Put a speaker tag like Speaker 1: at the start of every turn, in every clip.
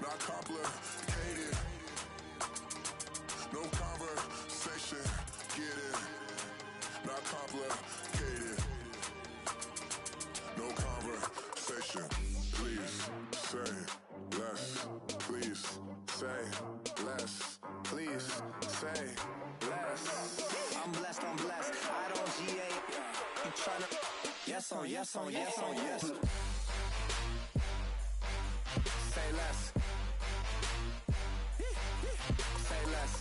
Speaker 1: not complicated. No conversation, get it, not complicated. No conversation, please say less. Please say less. Please say less.
Speaker 2: I'm blessed, I don't GA. You tryna, yes on, yes on, yes on, yes. Say less. Say less.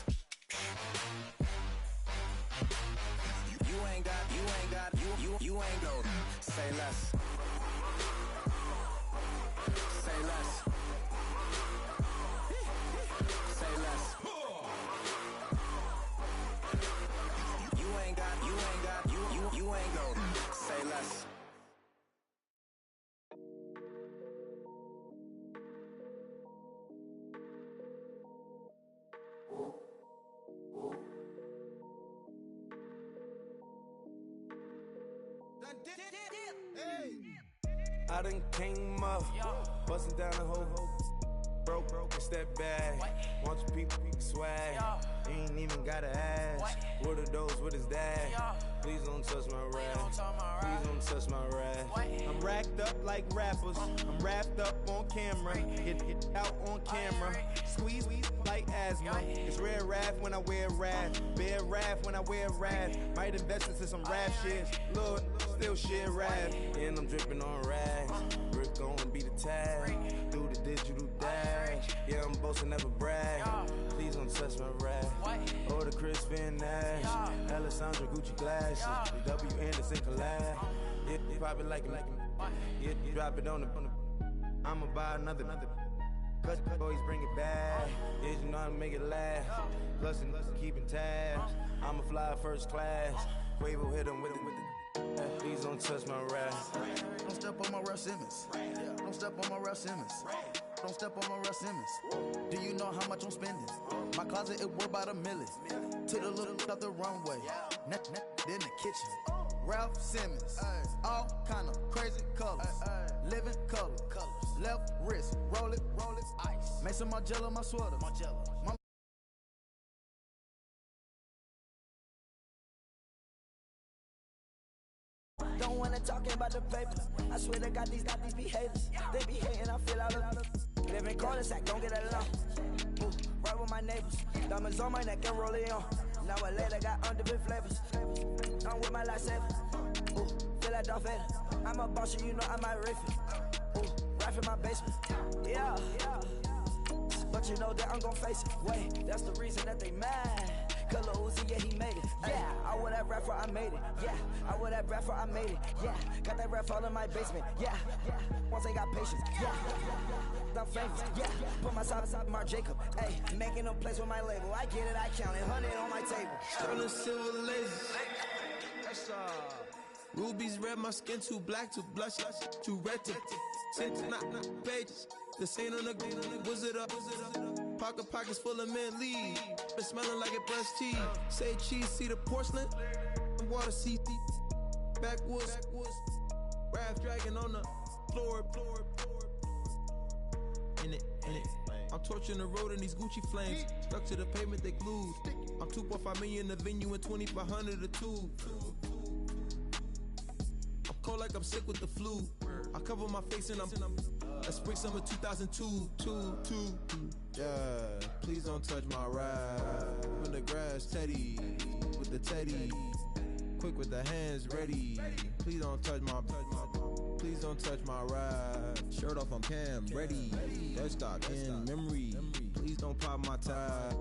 Speaker 2: You ain't got, you ain't got, say less. Say less. Say less. You ain't got, you ain't got, you ain't got, say less.
Speaker 3: I done came up, bustin' down the whole broke, it's that bad. Want your people swag, you ain't even gotta ask. What are those, what is that? Please don't touch my rap, please don't touch my rap. I'm racked up like rappers, I'm wrapped up on camera. Hit out on camera, squeeze like asthma. It's rare wrath when I wear wrath, bare wrath when I wear wrath. Might invest into some rap shit, Lord, still shit rap. And I'm dripping on rags, Rick gon' be the tag. Do the digital dash, yeah I'm boasting, never brag. Please don't touch my rap, or the Crispin Nash, Alessandra Gucci glasses, the W Anderson collab. Yeah, pop it like it, yeah, drop it on the. I'ma buy another. Cause boys bring it back, yeah, you know how to make it last. Plus and keeping tabs, I'ma fly first class. Quavo hit him with it. Please don't touch my rap.
Speaker 4: Don't step on my Ralph Simmons. Don't step on my Ralph Simmons. Don't step on my Ralph Simmons. Do you know how much I'm spending? My closet it worth about $1 million. To the little out the runway, in the kitchen. Ralph Simmons, all kind of crazy colors, living color, left wrist, roll it, ice. Make some Margiela my sweater.
Speaker 2: Don't wanna talk about the paper. I swear they got these be haters. They be hating, I feel out of live in cul-de-sac, don't get along. Ooh, right with my neighbors. Diamonds on my neck and roll it on. Now I later got underbit flavors. I'm with my lifesaver. Ooh, feel like Darth Vader. I'm a boss, you know I might riff it. Ooh, right in my basement. Yeah. But you know that I'm gon' face it. Wait, that's the reason that they mad. Color Uzi, yeah, he made it. Yeah, I would have rap for I made it. Yeah, I would have rap for I made it. Yeah, got that rap all in my basement. Yeah, once I got patience. Yeah, I'm famous. Yeah, put myself inside Marc Jacob. Hey, making a place with my label. I get it, I count it. 100 on my table.
Speaker 5: Sterling silver lasers. Rubies red, my skin too black to blush, too red to tint, not pages. The saint on the wizard up. Pockets full of mint lead. Been smelling like it brushed tea. Say cheese, see the porcelain. Water, see backwoods. Raft dragging on the floor. In it. I'm torching the road in these Gucci flames. Stuck to the pavement, they glued. I'm 2.5 million the venue and 2,500 a tube. I'm cold like I'm sick with the flu. I cover my face and I'm spring summer 2002. Yeah, please don't touch my ride. In the grass, Teddy, with the Teddy. Quick with the hands ready. Please don't touch my ride. Shirt off, I'm Cam, ready. Desktop in memory. Please don't pop my tie.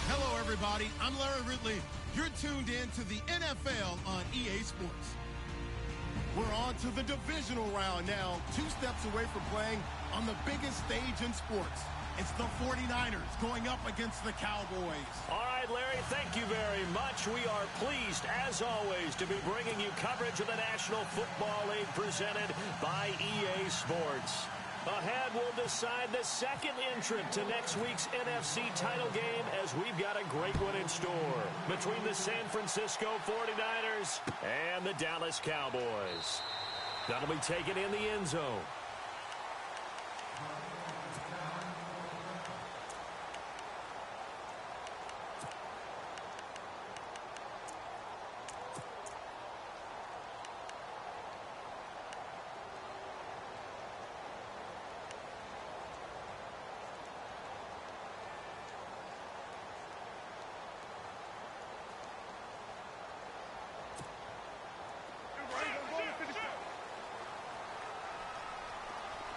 Speaker 6: Hello, everybody. I'm Larry Ridley. You're tuned in to the NFL on EA Sports. We're on to the divisional round now, 2 steps away from playing on the biggest stage in sports. It's the 49ers going up against the Cowboys.
Speaker 7: All right, Larry, thank you very much. We are pleased, as always, to be bringing you coverage of the National Football League presented by EA Sports. Ahead, we'll decide the second entrant to next week's NFC title game, as we've got a great one in store between the San Francisco 49ers and the Dallas Cowboys. That'll be taken in the end zone.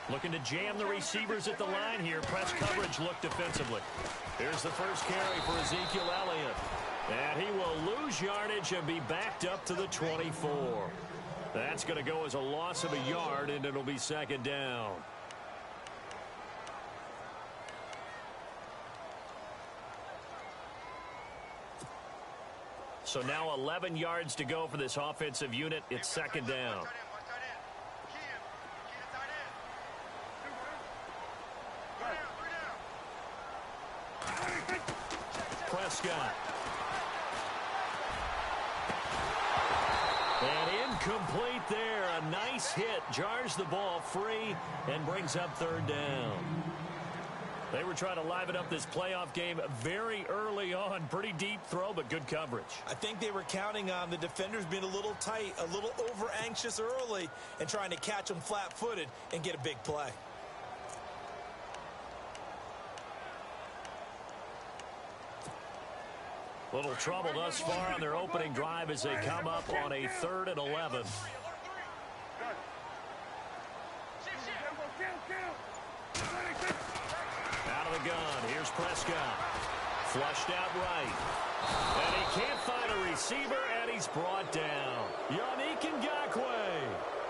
Speaker 7: Looking to jam the receivers at the line here. Press coverage look defensively. Here's the first carry for Ezekiel Elliott. And he will lose yardage and be backed up to the 24. That's going to go as a loss of a yard, and it'll be second down. So now 11 yards to go for this offensive unit. It's second down. Prescott. And incomplete there. A nice hit. Jars the ball free and brings up third down. They were trying to liven up this playoff game very early on. Pretty deep throw, but good coverage.
Speaker 8: I think they were counting on the defenders being a little tight, a little over-anxious early, and trying to catch them flat-footed and get a big play.
Speaker 7: Little trouble thus far on their opening drive as they come up on a 3rd and 11. Out of the gun. Here's Prescott. Flushed out right. And he can't find a receiver, and he's brought down. Yannick Ngakoue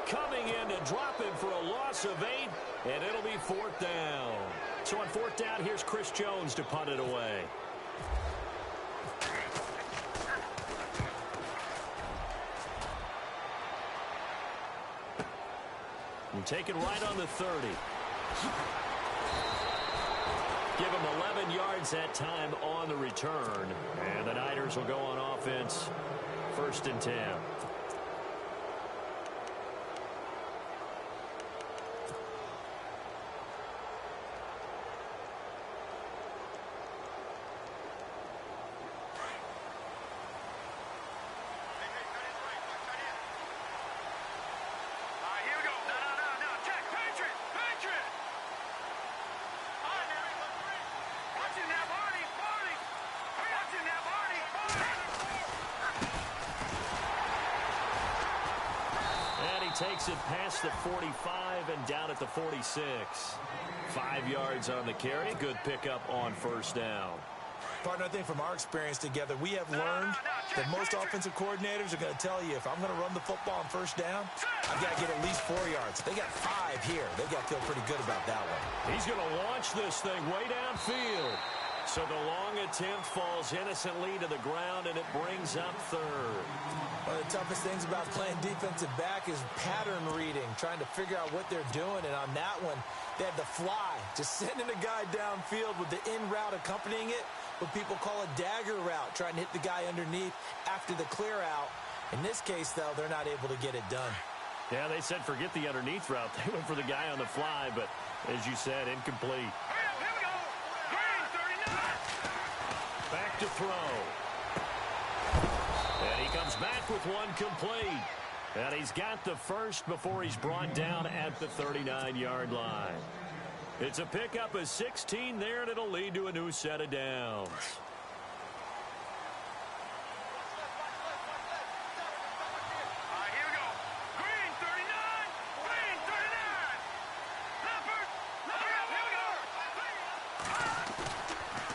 Speaker 7: coming in to drop him for a loss of 8, and it'll be 4th down. So on 4th down, here's Chris Jones to punt it away. And take it right on the 30. Give him 11 yards that time on the return. And the Niners will go on offense. 1st and 10. Takes it past the 45 and down at the 46. 5 yards on the carry. Good pickup on 1st down.
Speaker 8: Partner, I think from our experience together, we have learned that most offensive coordinators are going to tell you, if I'm going to run the football on 1st down, I've got to get at least 4 yards. They got 5 here. They've got to feel pretty good about that one.
Speaker 7: He's going to launch this thing way downfield. So the long attempt falls innocently to the ground, and it brings up 3rd.
Speaker 8: One of the toughest things about playing defensive back is pattern reading, trying to figure out what they're doing. And on that one, they had the fly, just sending a guy downfield with the in route accompanying it, what people call a dagger route, trying to hit the guy underneath after the clear out. In this case, though, they're not able to get it done.
Speaker 7: Yeah, they said forget the underneath route. They went for the guy on the fly, but as you said, incomplete. Back to throw. And he comes back with one complete. And he's got the first before he's brought down at the 39-yard line. It's a pickup of 16 there, and it'll lead to a new set of downs.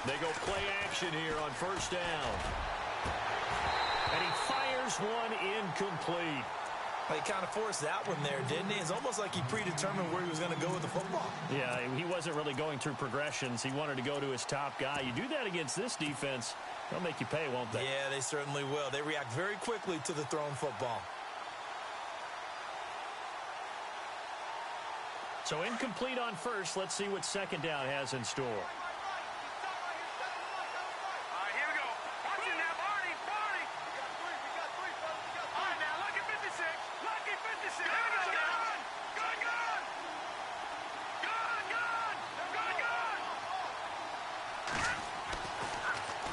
Speaker 7: They go play action here on 1st down. And he fires one incomplete.
Speaker 8: Well, he kind of forced that one there, didn't he? It's almost like he predetermined where he was going to go with the football.
Speaker 7: Yeah, he wasn't really going through progressions. He wanted to go to his top guy. You do that against this defense, they'll make you pay, won't they?
Speaker 8: Yeah, they certainly will. They react very quickly to the thrown football.
Speaker 7: So incomplete on 1st. Let's see what 2nd down has in store.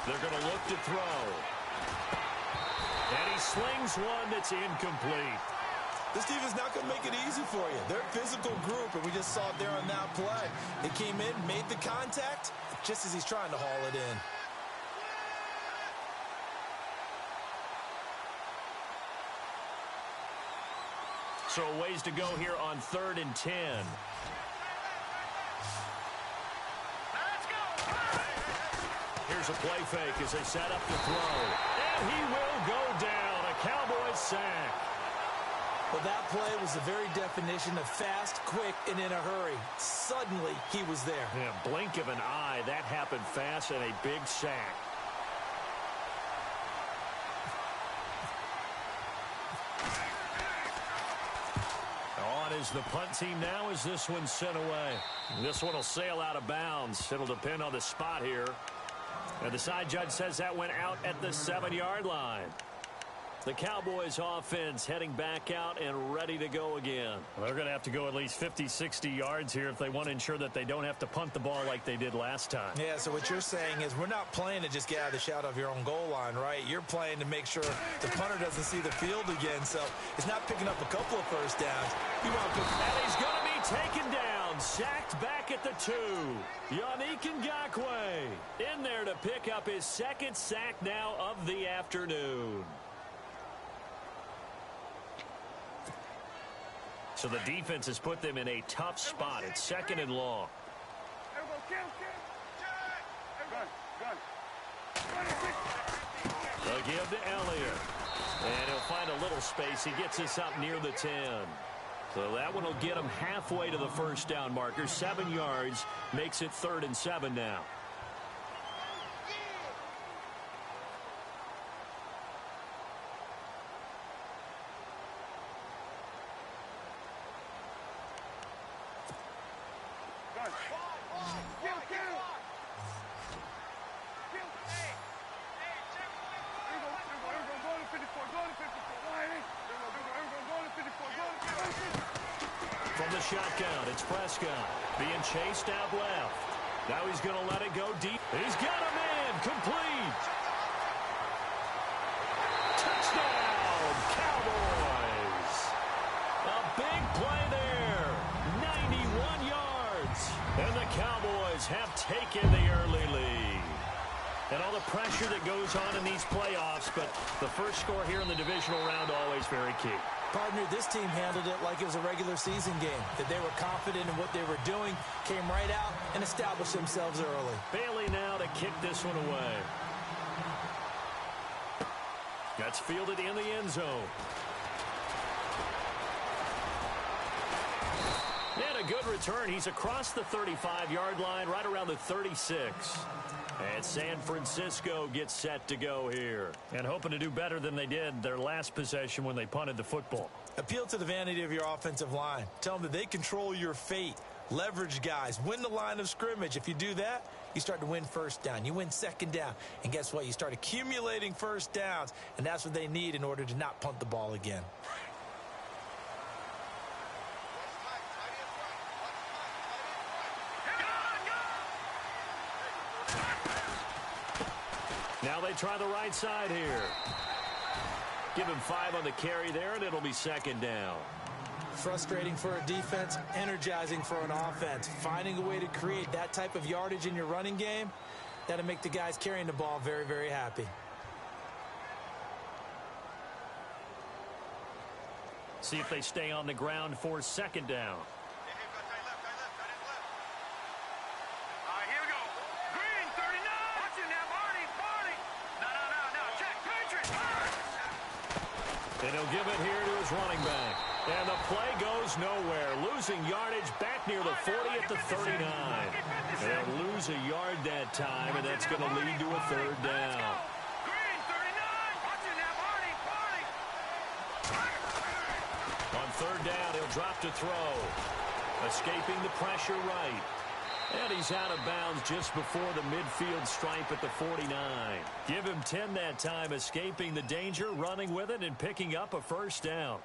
Speaker 7: They're going to look to throw. And he slings one that's incomplete.
Speaker 8: This defense not going to make it easy for you. They're a physical group, and we just saw it there on that play. They came in, made the contact, just as he's trying to haul it in.
Speaker 7: So a ways to go here on 3rd and 10. Here's a play fake as they set up the throw. And he will go down. A Cowboys sack.
Speaker 8: Well, that play was the very definition of fast, quick, and in a hurry. Suddenly, he was there.
Speaker 7: Yeah, blink of an eye. That happened fast and a big sack. On is the punt team now as this one's sent away. This one will sail out of bounds. It'll depend on the spot here. And the side judge says that went out at the 7-yard line. The Cowboys offense heading back out and ready to go again. Well, they're going to have to go at least 50, 60 yards here if they want to ensure that they don't have to punt the ball like they did last time.
Speaker 8: Yeah, so what you're saying is we're not playing to just get out of the shadow of your own goal line, right? You're playing to make sure the punter doesn't see the field again. So it's not picking up a couple of first downs. You want to
Speaker 7: and he's going to be taken down, sacked back at the 2. Yannick Ngakoue in there to pick up his 2nd sack now of the afternoon. So the defense has put them in a tough spot. It's 2nd and long. They'll give to Elliott. And he'll find a little space. He gets us up near the 10. So that one will get him halfway to the first down marker. 7 yards makes it 3rd and 7 now. From the shotgun, it's Prescott being chased out left. Now he's going to let it go deep. He's got a man, complete. Touchdown, Cowboys. A big play there, 91 yards. And the Cowboys have taken the early lead. And all the pressure that goes on in these playoffs, but the first score here in the divisional round always very key.
Speaker 8: Partner, this team handled it like it was a regular season game. That they were confident in what they were doing, came right out and established themselves early.
Speaker 7: Bailey now to kick this one away. That's fielded in the end zone. And a good return. He's across the 35-yard line, right around the 36. And San Francisco gets set to go here. And hoping to do better than they did their last possession when they punted the football.
Speaker 8: Appeal to the vanity of your offensive line. Tell them that they control your fate. Leverage guys. Win the line of scrimmage. If you do that, you start to win first down. You win second down. And guess what? You start accumulating first downs. And that's what they need in order to not punt the ball again.
Speaker 7: Now they try the right side here. Give him 5 on the carry there, and it'll be 2nd down.
Speaker 8: Frustrating for a defense, energizing for an offense. Finding a way to create that type of yardage in your running game, that'll make the guys carrying the ball very, very happy.
Speaker 7: See if they stay on the ground for 2nd down. And he'll give it here to his running back. And the play goes nowhere. Losing yardage back near the 40 at the 39. They'll lose a yard that time, and that's going to lead to a 3rd down. On 3rd down, he'll drop to throw. Escaping the pressure right. And he's out of bounds just before the midfield stripe at the 49. Give him 10 that time, escaping the danger, running with it, and picking up a 1st down.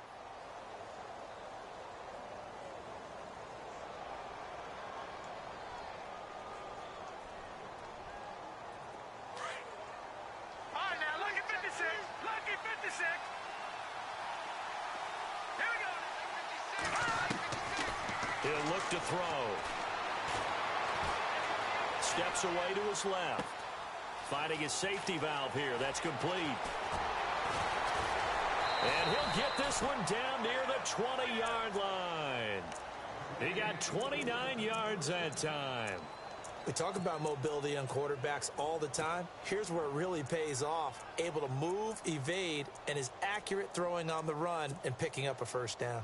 Speaker 7: He'll look to throw. Steps away to his left. Finding his safety valve here. That's complete. And he'll get this one down near the 20-yard line. He got 29 yards that time.
Speaker 8: We talk about mobility on quarterbacks all the time. Here's where it really pays off. Able to move, evade, and is accurate throwing on the run and picking up a first down.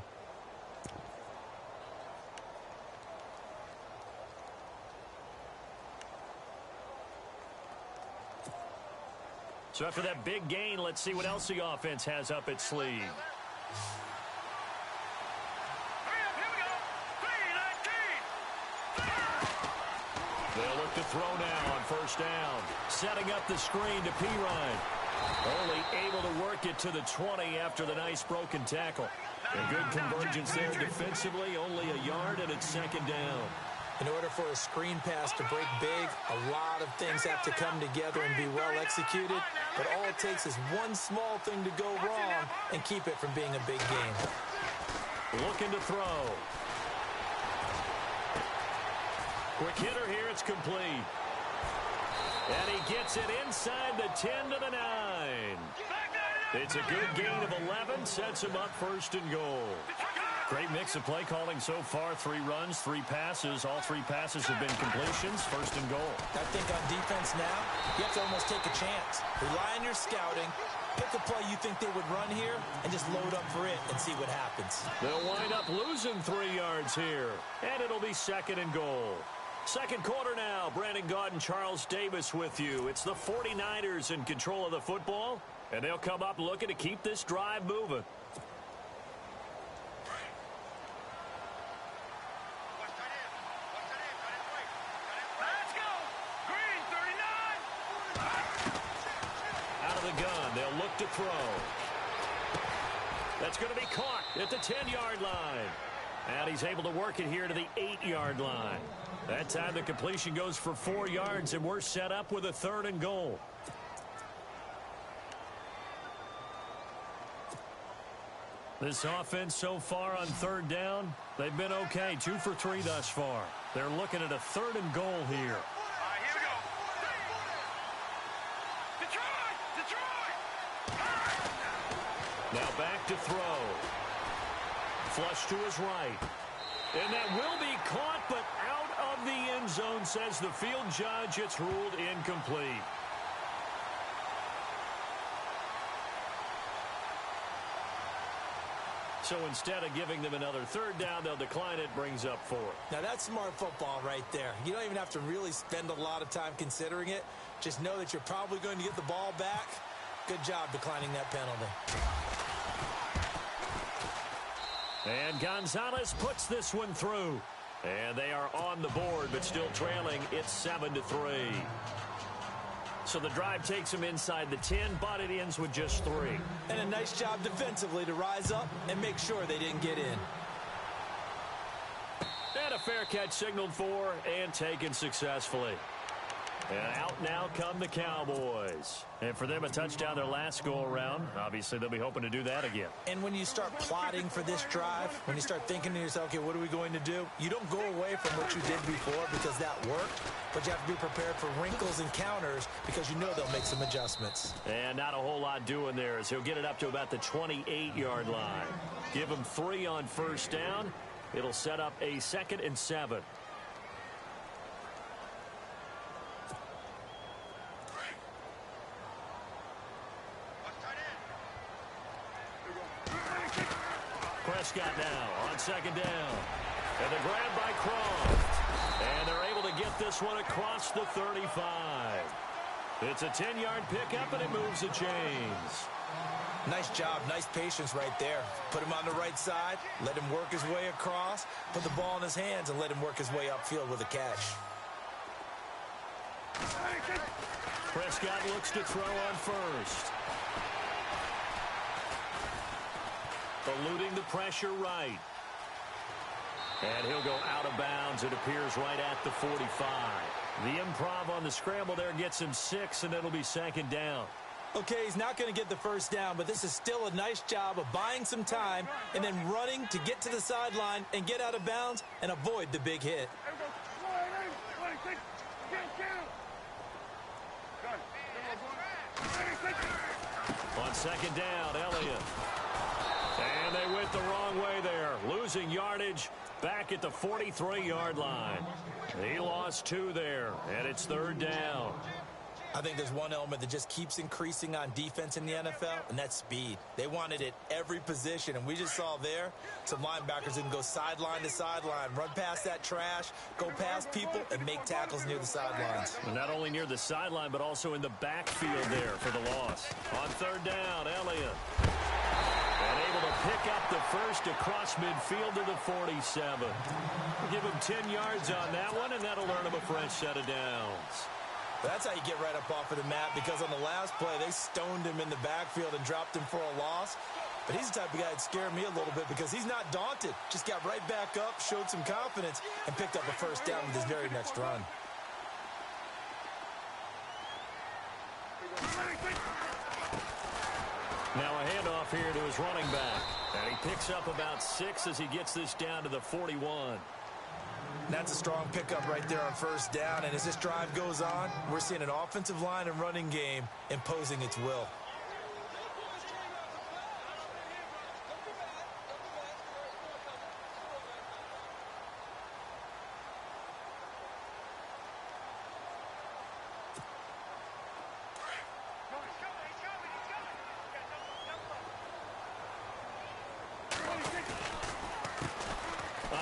Speaker 7: So after that big gain, let's see what else the offense has up its sleeve. They'll look to throw now on first down. Setting up the screen to Pirine. Only able to work it to the 20 after the nice broken tackle. And good convergence there defensively. Only a yard and it's second down.
Speaker 8: In order for a screen pass to break big, a lot of things have to come together and be well executed. But all it takes is one small thing to go wrong and keep it from being a big game.
Speaker 7: Looking to throw. Quick hitter here, it's complete. And he gets it inside the 10 to the 9. It's a good gain of 11, sets him up first and goal. Great mix of play calling so far. 3 runs, 3 passes. All 3 passes have been completions, first and goal.
Speaker 8: I think on defense now, you have to almost take a chance. Rely on your scouting. Pick a play you think they would run here and just load up for it and see what happens.
Speaker 7: They'll wind up losing 3 yards here. And it'll be second and goal. Second quarter now. Brandon Gaudin, Charles Davis with you. It's the 49ers in control of the football. And they'll come up looking to keep this drive moving. They'll look to throw. That's going to be caught at the 10-yard line. And he's able to work it here to the 8-yard line. That time the completion goes for 4 yards, and we're set up with a third and goal. This offense so far on third down, they've been okay. 2 for 3 thus far. They're looking at a third and goal here. Now back to throw. Flush to his right. And that will be caught, but out of the end zone, says the field judge. It's ruled incomplete. So instead of giving them another third down, they'll decline it, brings up 4.
Speaker 8: Now that's smart football right there. You don't even have to really spend a lot of time considering it. Just know that you're probably going to get the ball back. Good job declining that penalty.
Speaker 7: And Gonzalez puts this one through. And they are on the board, but still trailing. It's 7-3. So the drive takes them inside the 10, but it ends with just 3.
Speaker 8: And a nice job defensively to rise up and make sure they didn't get in.
Speaker 7: And a fair catch signaled for and taken successfully. And out now come the Cowboys. And for them, a touchdown their last go-around. Obviously, they'll be hoping to do that again.
Speaker 8: And when you start plotting for this drive, when you start thinking to yourself, okay, what are we going to do? You don't go away from what you did before because that worked, but you have to be prepared for wrinkles and counters because you know they'll make some adjustments.
Speaker 7: And not a whole lot doing there as he'll get it up to about the 28-yard line. Give him 3 on first down. It'll set up a 2nd and 7. Prescott now on 2nd down. And the grab by Croft. And they're able to get this one across the 35. It's a 10-yard pickup, and it moves the chains.
Speaker 8: Nice job. Nice patience right there. Put him on the right side. Let him work his way across. Put the ball in his hands and let him work his way upfield with a catch.
Speaker 7: Prescott looks to throw on first. Eluding the pressure right. And he'll go out of bounds. It appears right at the 45. The improv on the scramble there gets him 6, and it'll be 2nd down.
Speaker 8: Okay, he's not going to get the first down, but this is still a nice job of buying some time and then running to get to the sideline and get out of bounds and avoid the big hit.
Speaker 7: On second down, Elliott. And they went the wrong way there, losing yardage back at the 43-yard line. He lost 2 there, and it's third down.
Speaker 8: I think there's one element that just keeps increasing on defense in the NFL, and that's speed. They want it at every position, and we just saw there some linebackers that can go sideline to sideline, run past that trash, go past people, and make tackles near the sidelines.
Speaker 7: And not only near the sideline, but also in the backfield there for the loss. On third down, Elliott. And able to pick up the first across midfield to the 47. Give him 10 yards on that one, and that'll earn him a fresh set of downs.
Speaker 8: That's how you get right up off of the mat, because on the last play, they stoned him in the backfield and dropped him for a loss. But he's the type of guy that scared me a little bit because he's not daunted. Just got right back up, showed some confidence, and picked up a first down with his very next run.
Speaker 7: Now a handoff here to his running back. And he picks up about 6 as he gets this down to the 41.
Speaker 8: That's a strong pickup right there on first down, and as this drive goes on, we're seeing an offensive line and running game imposing its will.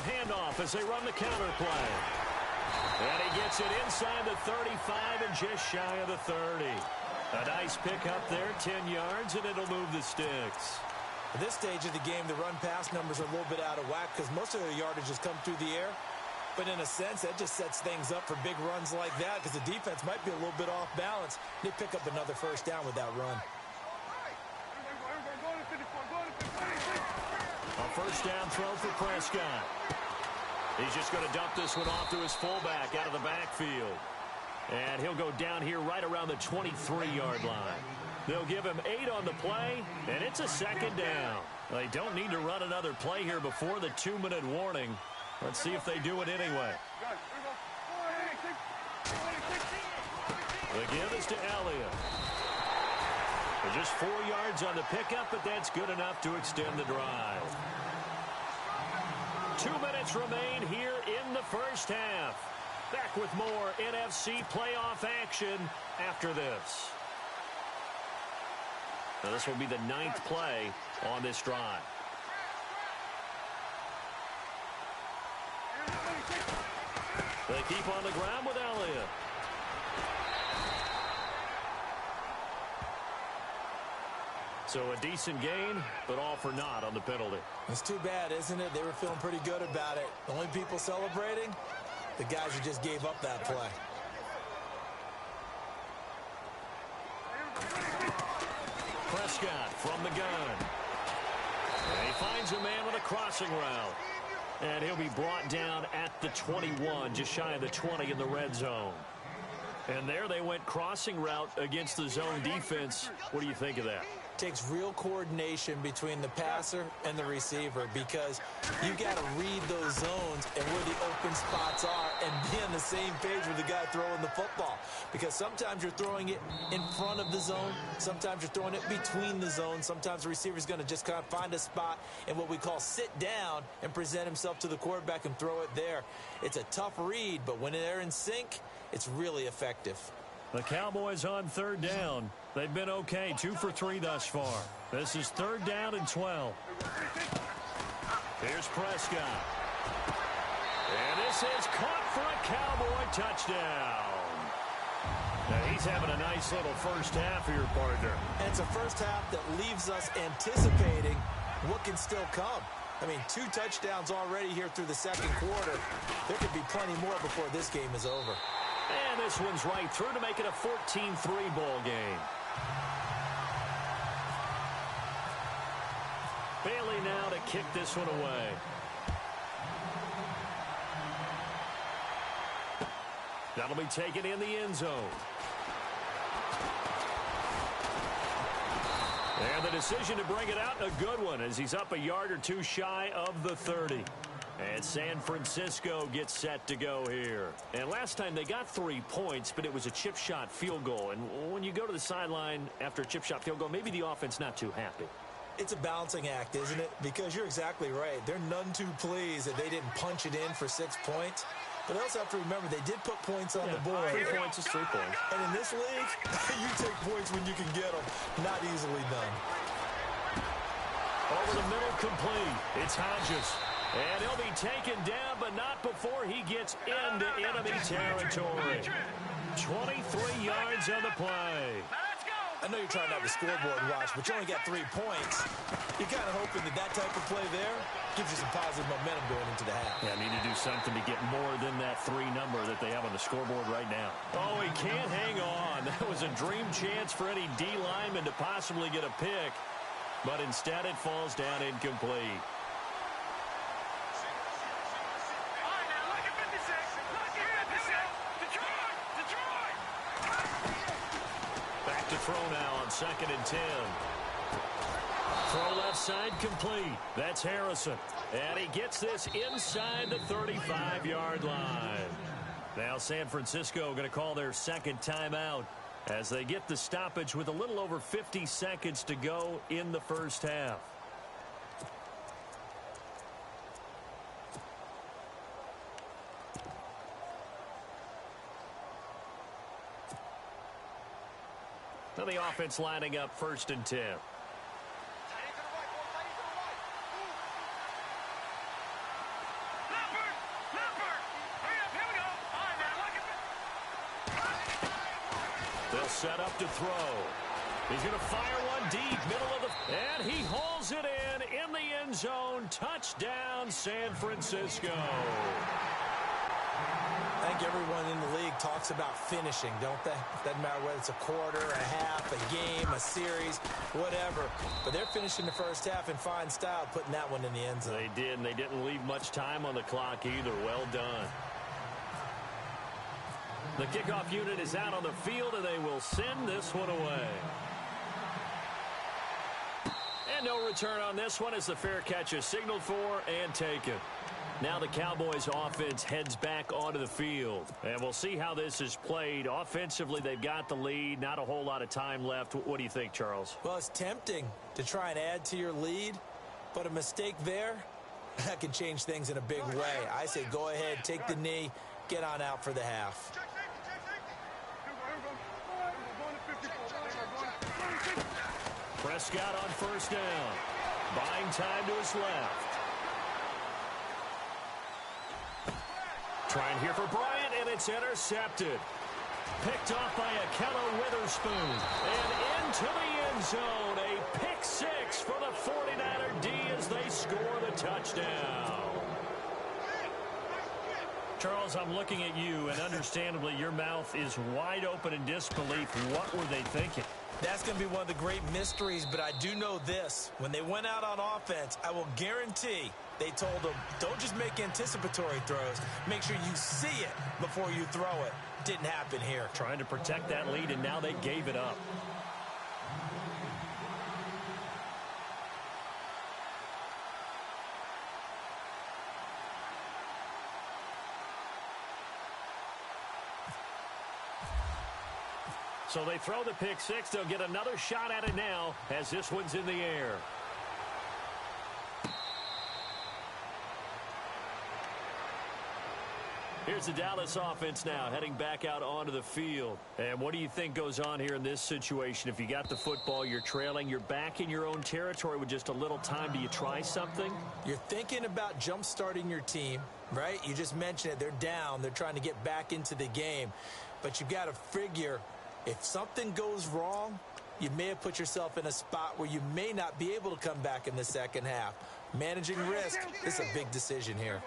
Speaker 7: Handoff as they run the counter play. And he gets it inside the 35 and just shy of the 30. A nice pickup there, 10 yards, and it'll move the sticks.
Speaker 8: At this stage of the game, the run-pass numbers are a little bit out of whack because most of their yardage has come through the air. But in a sense, that just sets things up for big runs like that because the defense might be a little bit off balance. They pick up another first down with that run.
Speaker 7: A first down throw for Prescott. He's just going to dump this one off to his fullback out of the backfield. And he'll go down here right around the 23-yard line. They'll give him 8 on the play, and it's a second down. They don't need to run another play here before the 2-minute warning. Let's see if they do it anyway. The give is to Elliott. Just 4 yards on the pickup, but that's good enough to extend the drive. 2 minutes remain here in the first half. Back with more NFC playoff action after this. Now this will be the 9th play on this drive. They keep on the ground with Elliott. So a decent gain, but all for naught on the penalty.
Speaker 8: It's too bad, isn't it? They were feeling pretty good about it. The only people celebrating, the guys who just gave up that play.
Speaker 7: Prescott from the gun. And he finds a man with a crossing route. And he'll be brought down at the 21, just shy of the 20 in the red zone. And there they went crossing route against the zone defense. What do you think of that?
Speaker 8: Takes real coordination between the passer and the receiver because you got to read those zones and where the open spots are and be on the same page with the guy throwing the football. Because sometimes you're throwing it in front of the zone. Sometimes you're throwing it between the zones. Sometimes the receiver's going to just kind of find a spot and what we call sit down and present himself to the quarterback and throw it there. It's a tough read, but when they're in sync, it's really effective.
Speaker 7: The Cowboys on third down. They've been okay, 2 for 3 thus far. This is third down and 12. Here's Prescott. And this is caught for a Cowboy touchdown. Now he's having a nice little first half here, partner.
Speaker 8: And it's a first half that leaves us anticipating what can still come. I mean, 2 touchdowns already here through the second quarter. There could be plenty more before this game is over.
Speaker 7: And this one's right through to make it a 14-3 ball game. Bailey now to kick this one away. That'll be taken in the end zone. And the decision to bring it out, a good one, as he's up a yard or two shy of the 30. And San Francisco gets set to go here. And last time they got 3 points, but it was a chip shot field goal. And when you go to the sideline after a chip shot field goal, maybe the offense not too happy.
Speaker 8: It's a balancing act, isn't it? Because you're exactly right. They're none too pleased that they didn't punch it in for 6 points. But they also have to remember they did put points on the board.
Speaker 7: 3 points is 3 points.
Speaker 8: And in this league, you take points when you can get them. Not easily done.
Speaker 7: Over the middle, complete. It's Hodges. And he'll be taken down, but not before he gets into enemy territory. 23 yards on the play.
Speaker 8: I know you're trying to have the scoreboard watch, but you only got 3 points. You're kind of hoping that type of play there gives you some positive momentum going into the half.
Speaker 7: Yeah, need to do something to get more than that 3 number that they have on the scoreboard right now. Oh, he can't hang on. That was a dream chance for any D lineman to possibly get a pick, but instead it falls down incomplete. Back to throw now on 2nd and 10. Throw left side complete. That's Harrison. And he gets this inside the 35-yard line. Now San Francisco going to call their second timeout as they get the stoppage with a little over 50 seconds to go in the first half. Now the offense lining up 1st and 10. They'll set up to throw. He's going to fire one deep, middle of the... And he hauls it in the end zone. Touchdown, San Francisco.
Speaker 8: I think everyone in the league talks about finishing, don't they? Doesn't matter whether it's a quarter, a half, a game, a series, whatever. But they're finishing the first half in fine style, putting that one in the end zone.
Speaker 7: They did, and they didn't leave much time on the clock either. Well done. The kickoff unit is out on the field, and they will send this one away. And no return on this one as the fair catch is signaled for and taken. Now the Cowboys offense heads back onto the field. And we'll see how this is played. Offensively, they've got the lead. Not a whole lot of time left. What do you think, Charles?
Speaker 8: Well, it's tempting to try and add to your lead, but a mistake there, that can change things in a big way. I say go ahead, take the knee, get on out for the half.
Speaker 7: Prescott on 1st down. Buying time to his left. Trying here for Bryant, and it's intercepted. Picked off by Akello Witherspoon. And into the end zone. A pick 6 for the 49er D as they score the touchdown. Charles, I'm looking at you, and understandably your mouth is wide open in disbelief. What were they thinking?
Speaker 8: That's going to be one of the great mysteries, but I do know this. When they went out on offense, I will guarantee they told them, don't just make anticipatory throws. Make sure you see it before you throw it. Didn't happen here.
Speaker 7: Trying to protect that lead, and now they gave it up. So they throw the pick 6. They'll get another shot at it now as this one's in the air. Here's the Dallas offense now heading back out onto the field. And what do you think goes on here in this situation? If you got the football, you're trailing, you're back in your own territory with just a little time. Do you try something?
Speaker 8: You're thinking about jump-starting your team, right? You just mentioned it. They're down. They're trying to get back into the game. But you've got to figure if something goes wrong, you may have put yourself in a spot where you may not be able to come back in the second half. Managing risk is a big decision here.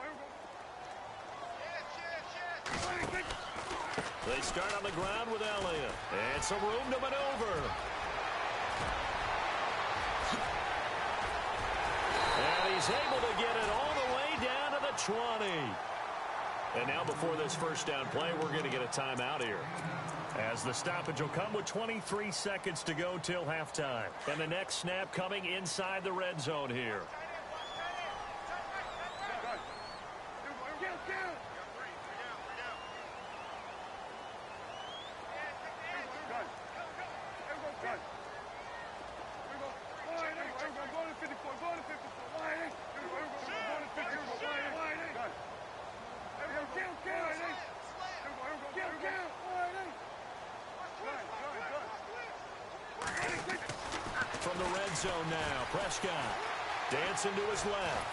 Speaker 7: They start on the ground with Elliott. And some room to maneuver. And he's able to get it all the way down to the 20. And now before this first down play, we're going to get a timeout here, as the stoppage will come with 23 seconds to go till halftime. And the next snap coming inside the red zone here. From the red zone now, Prescott dancing to his left.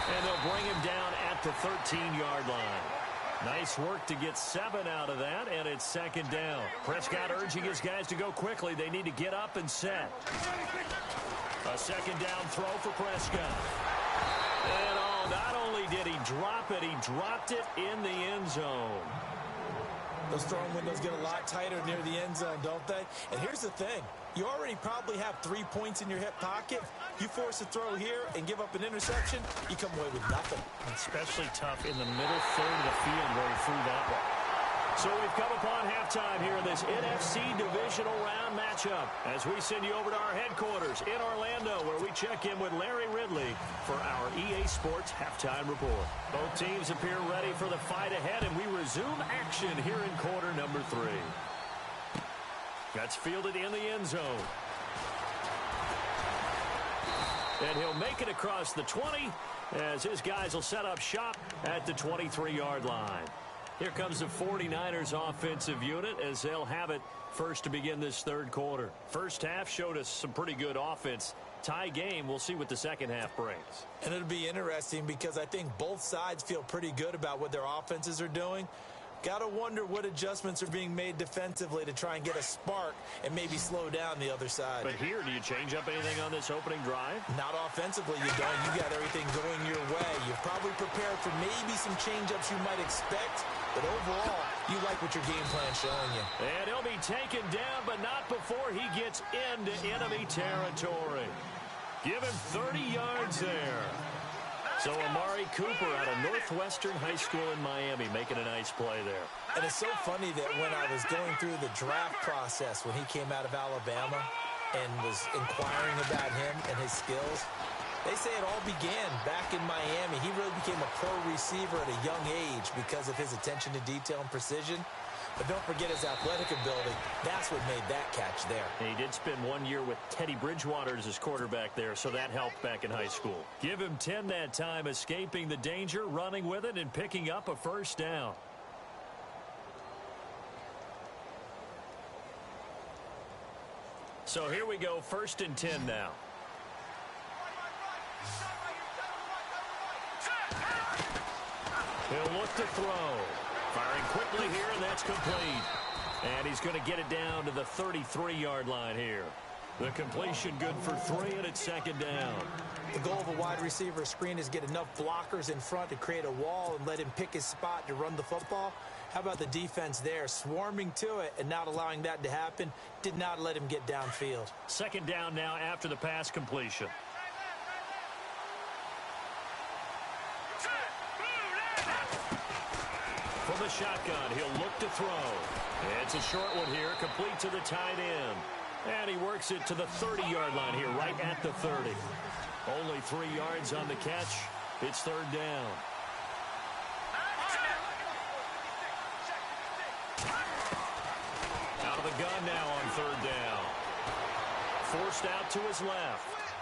Speaker 7: And they'll bring him down at the 13-yard line. Nice work to get 7 out of that, and it's second down. Prescott urging his guys to go quickly. They need to get up and set. A second down throw for Prescott. And not only did he drop it, he dropped it in the end zone.
Speaker 8: Those throwing windows get a lot tighter near the end zone, don't they? And here's the thing. You already probably have 3 points in your hip pocket. You force a throw here and give up an interception, you come away with nothing.
Speaker 7: Especially tough in the middle third of the field where he threw that one. So we've come upon halftime here in this NFC Divisional Round matchup as we send you over to our headquarters in Orlando, where we check in with Larry Ridley for our EA Sports Halftime Report. Both teams appear ready for the fight ahead, and we resume action here in quarter number 3. That's fielded in the end zone. And he'll make it across the 20 as his guys will set up shop at the 23-yard line. Here comes the 49ers offensive unit as they'll have it first to begin this third quarter. First half showed us some pretty good offense. Tie game, we'll see what the second half brings.
Speaker 8: And it'll be interesting because I think both sides feel pretty good about what their offenses are doing. Got to wonder what adjustments are being made defensively to try and get a spark and maybe slow down the other side.
Speaker 7: But here, do you change up anything on this opening drive?
Speaker 8: Not offensively, you don't. You got everything going your way. You're probably prepared for maybe some change-ups you might expect, but overall, you like what your game plan's showing you.
Speaker 7: And he'll be taken down, but not before he gets into enemy territory. Give him 30 yards there. So Amari Cooper out of Northwestern High School in Miami making a nice play there.
Speaker 8: And it's so funny that when I was going through the draft process when he came out of Alabama and was inquiring about him and his skills, they say it all began back in Miami. He really became a pro receiver at a young age because of his attention to detail and precision. But don't forget his athletic ability. That's what made that catch there.
Speaker 7: And he did spend 1 year with Teddy Bridgewater as his quarterback there, so that helped back in high school. Give him 10 that time, escaping the danger, running with it, and picking up a first down. So here we go, 1st and 10 now. He'll look to throw. Firing quickly here, and that's complete. And he's going to get it down to the 33-yard line here. The completion good for 3, and it's second down.
Speaker 8: The goal of a wide receiver screen is get enough blockers in front to create a wall and let him pick his spot to run the football. How about the defense there, swarming to it and not allowing that to happen? Did not let him get downfield.
Speaker 7: Second down now after the pass completion. From the shotgun, he'll look to throw. It's a short one here, complete to the tight end. And he works it to the 30-yard line here, right at the 30. Only 3 yards on the catch. It's third down. Out of the gun now on third down. Forced out to his left.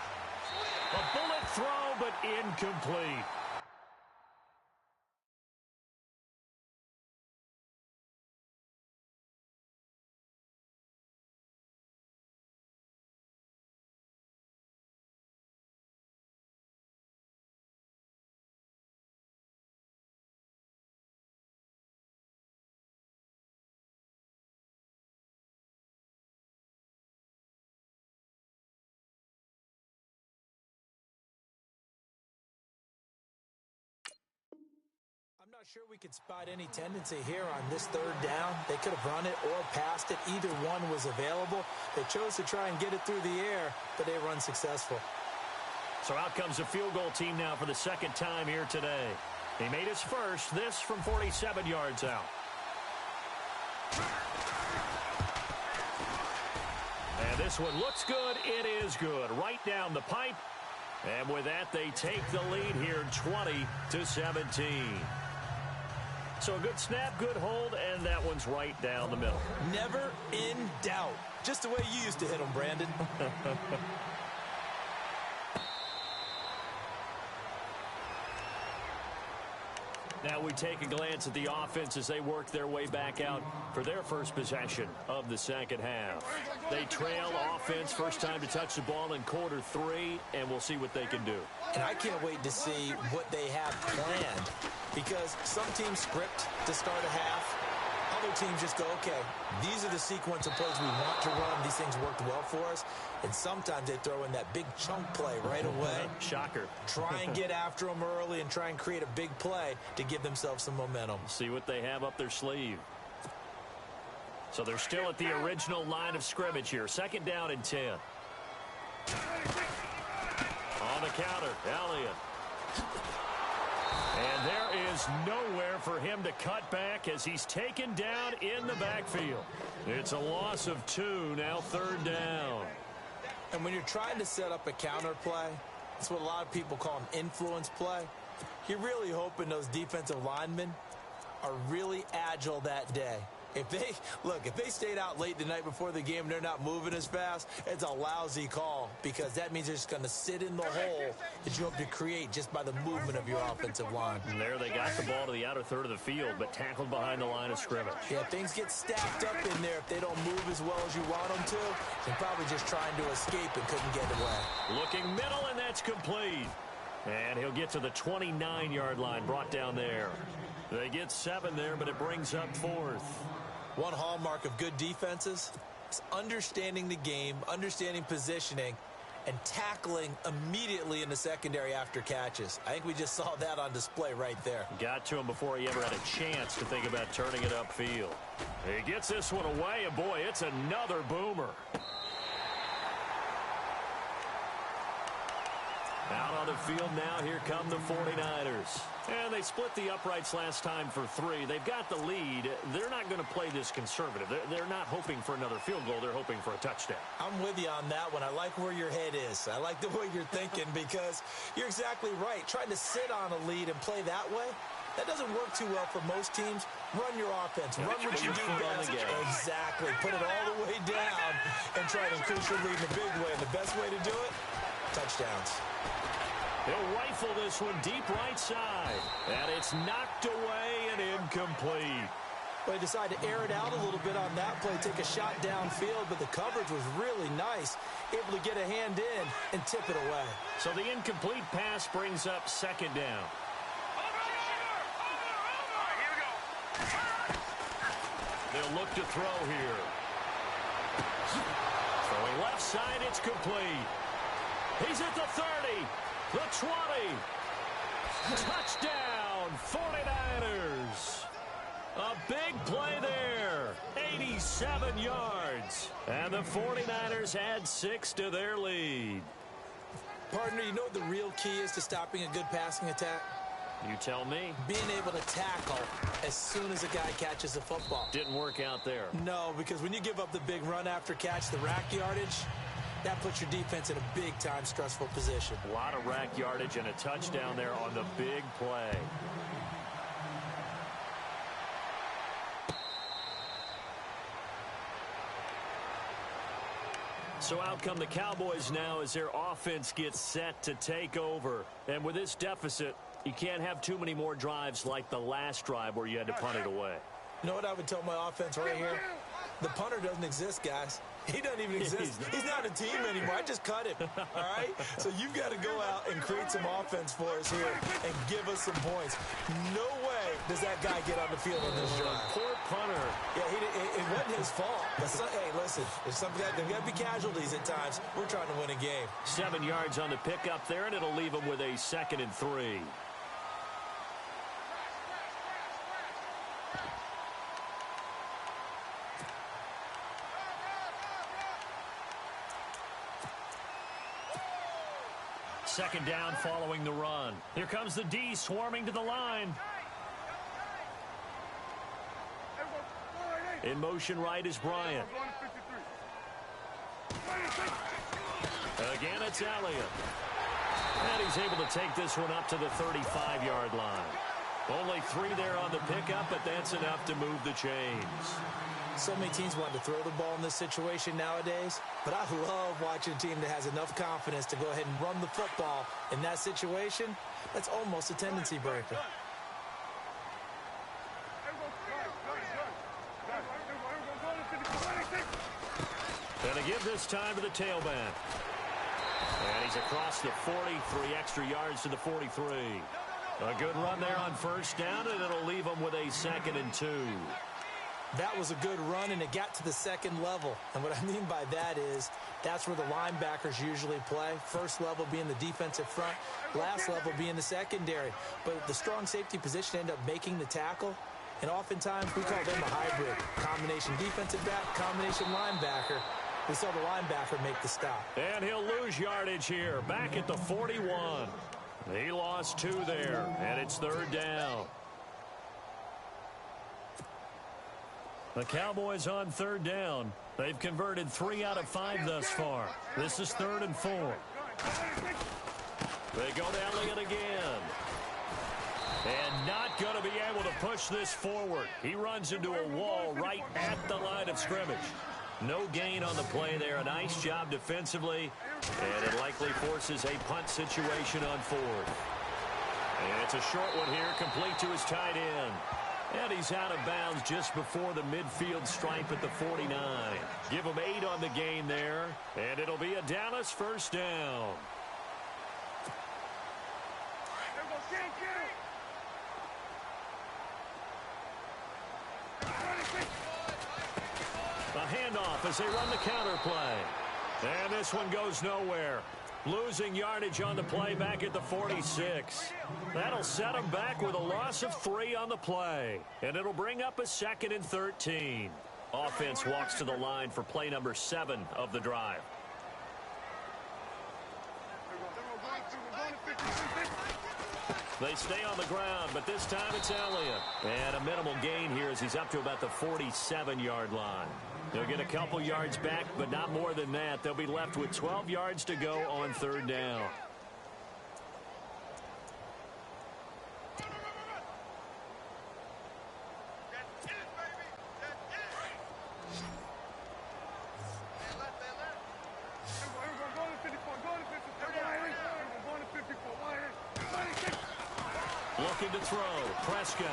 Speaker 7: A bullet throw, but incomplete.
Speaker 8: I'm not sure we could spot any tendency here on this third down. They could have run it or passed it. Either one was available. They chose to try and get it through the air, but they were unsuccessful.
Speaker 7: So out comes the field goal team now for the second time here today. He made his first, this from 47 yards out. And this one looks good. It is good. Right down the pipe. And with that, they take the lead here 20-17. So a good snap, good hold, and that one's right down the middle.
Speaker 8: Never in doubt. Just the way you used to hit them, Brandon.
Speaker 7: Now we take a glance at the offense as they work their way back out for their first possession of the second half. They trail offense, first time to touch the ball in quarter 3, and we'll see what they can do.
Speaker 8: And I can't wait to see what they have planned, because some teams script to start a half. Other teams just go, okay, these are the sequence of plays we want to run. These things worked well for us. And sometimes they throw in that big chunk play right away.
Speaker 7: Shocker.
Speaker 8: Try and get after them early and try and create a big play to give themselves some momentum.
Speaker 7: See what they have up their sleeve. So they're still at the original line of scrimmage here. Second down and 10. On the counter, Elliott. And there is nowhere for him to cut back as he's taken down in the backfield. It's a loss of 2, now third down.
Speaker 8: And when you're trying to set up a counter play, that's what a lot of people call an influence play. You're really hoping those defensive linemen are really agile that day. If they stayed out late the night before the game and they're not moving as fast, it's a lousy call, because that means they're just going to sit in the hole that you hope to create just by the movement of your offensive line.
Speaker 7: And there they got the ball to the outer third of the field, but tackled behind the line of scrimmage.
Speaker 8: Yeah, things get stacked up in there. If they don't move as well as you want them to, they're probably just trying to escape and couldn't get away.
Speaker 7: Looking middle, and that's complete. And he'll get to the 29-yard line, brought down there. They get 7 there, but it brings up 4th.
Speaker 8: One hallmark of good defenses is understanding the game, understanding positioning, and tackling immediately in the secondary after catches. I think we just saw that on display right there.
Speaker 7: Got to him before he ever had a chance to think about turning it upfield. He gets this one away, and boy, it's another boomer. Out on the field now, here come the 49ers. And they split the uprights last time for 3. They've got the lead. They're not going to play this conservative. They're not hoping for another field goal. They're hoping for a touchdown.
Speaker 8: I'm with you on that one. I like where your head is. I like the way you're thinking, because you're exactly right. Trying to sit on a lead and play that way, that doesn't work too well for most teams. Run your offense. Run what you do best. Exactly. Put it all the way down and try to increase your lead in a big way. And the best way to do it, touchdowns.
Speaker 7: He'll rifle this one deep right side. And it's knocked away and incomplete.
Speaker 8: Well, they decided to air it out a little bit on that play, take a shot downfield, but the coverage was really nice. Able to get a hand in and tip it away.
Speaker 7: So the incomplete pass brings up second down. They'll look to throw here. Throwing left side, it's complete. He's at the 30. The 20. Touchdown, 49ers. A big play there. 87 yards. And the 49ers add 6 to their lead.
Speaker 8: Partner, you know what the real key is to stopping a good passing attack?
Speaker 7: You tell me.
Speaker 8: Being able to tackle as soon as a guy catches the football.
Speaker 7: Didn't work out there.
Speaker 8: No, because when you give up the big run after catch, the rack yardage, that puts your defense in a big-time stressful position.
Speaker 7: A lot of rack yardage and a touchdown there on the big play. So out come the Cowboys now as their offense gets set to take over. And with this deficit, you can't have too many more drives like the last drive where you had to punt it away.
Speaker 8: You know what I would tell my offense right here? The punter doesn't exist, guys. He doesn't even exist. He's not a team anymore. I just cut him, all right? So you've got to go out and create some offense for us here and give us some points. No way does that guy get on the field on this drive.
Speaker 7: Poor punter.
Speaker 8: Yeah, it wasn't his fault. Hey, listen, there's got to be casualties at times. We're trying to win a game.
Speaker 7: 7 yards on the pickup there, and it'll leave him with a 2nd and 3. second down following the run. Here comes the D swarming to the line. In motion right is Bryant. Again, it's Elliott. And he's able to take this one up to the 35-yard line. Only 3 there on the pickup, but that's enough to move the chains.
Speaker 8: So many teams want to throw the ball in this situation nowadays, but I love watching a team that has enough confidence to go ahead and run the football in that situation. That's almost a tendency breaker.
Speaker 7: And to give this time to the tailback. And he's across the 40, 3 extra yards to the 43. A good run there on first down, and it'll leave him with a 2nd and 2.
Speaker 8: That was a good run, and it got to the second level. And what I mean by that is that's where the linebackers usually play. First level being the defensive front, last level being the secondary. But the strong safety position ended up making the tackle. And oftentimes we call them a hybrid. Combination defensive back, combination linebacker. We saw the linebacker make the stop.
Speaker 7: And he'll lose yardage here, back at the 41. He lost 2 there, and it's 3rd down. The Cowboys on 3rd down. They've converted 3 out of 5 thus far. This is 3rd and 4. They go to Elliott again. And not going to be able to push this forward. He runs into a wall right at the line of scrimmage. No gain on the play there. A nice job defensively. And it likely forces a punt situation on 4th. And it's a short one here, complete to his tight end. And he's out of bounds just before the midfield stripe at the 49. Give him 8 on the gain there. And it'll be a Dallas first down. A handoff as they run the counter play. And this one goes nowhere. Losing yardage on the play back at the 46. That'll set them back with a loss of 3 on the play. And it'll bring up a 2nd and 13. Offense walks to the line for play number 7 of the drive. They stay on the ground, but this time it's Elliott. And a minimal gain here as he's up to about the 47-yard line. They'll get a couple yards back, but not more than that. They'll be left with 12 yards to go on 3rd down. Looking to throw. Prescott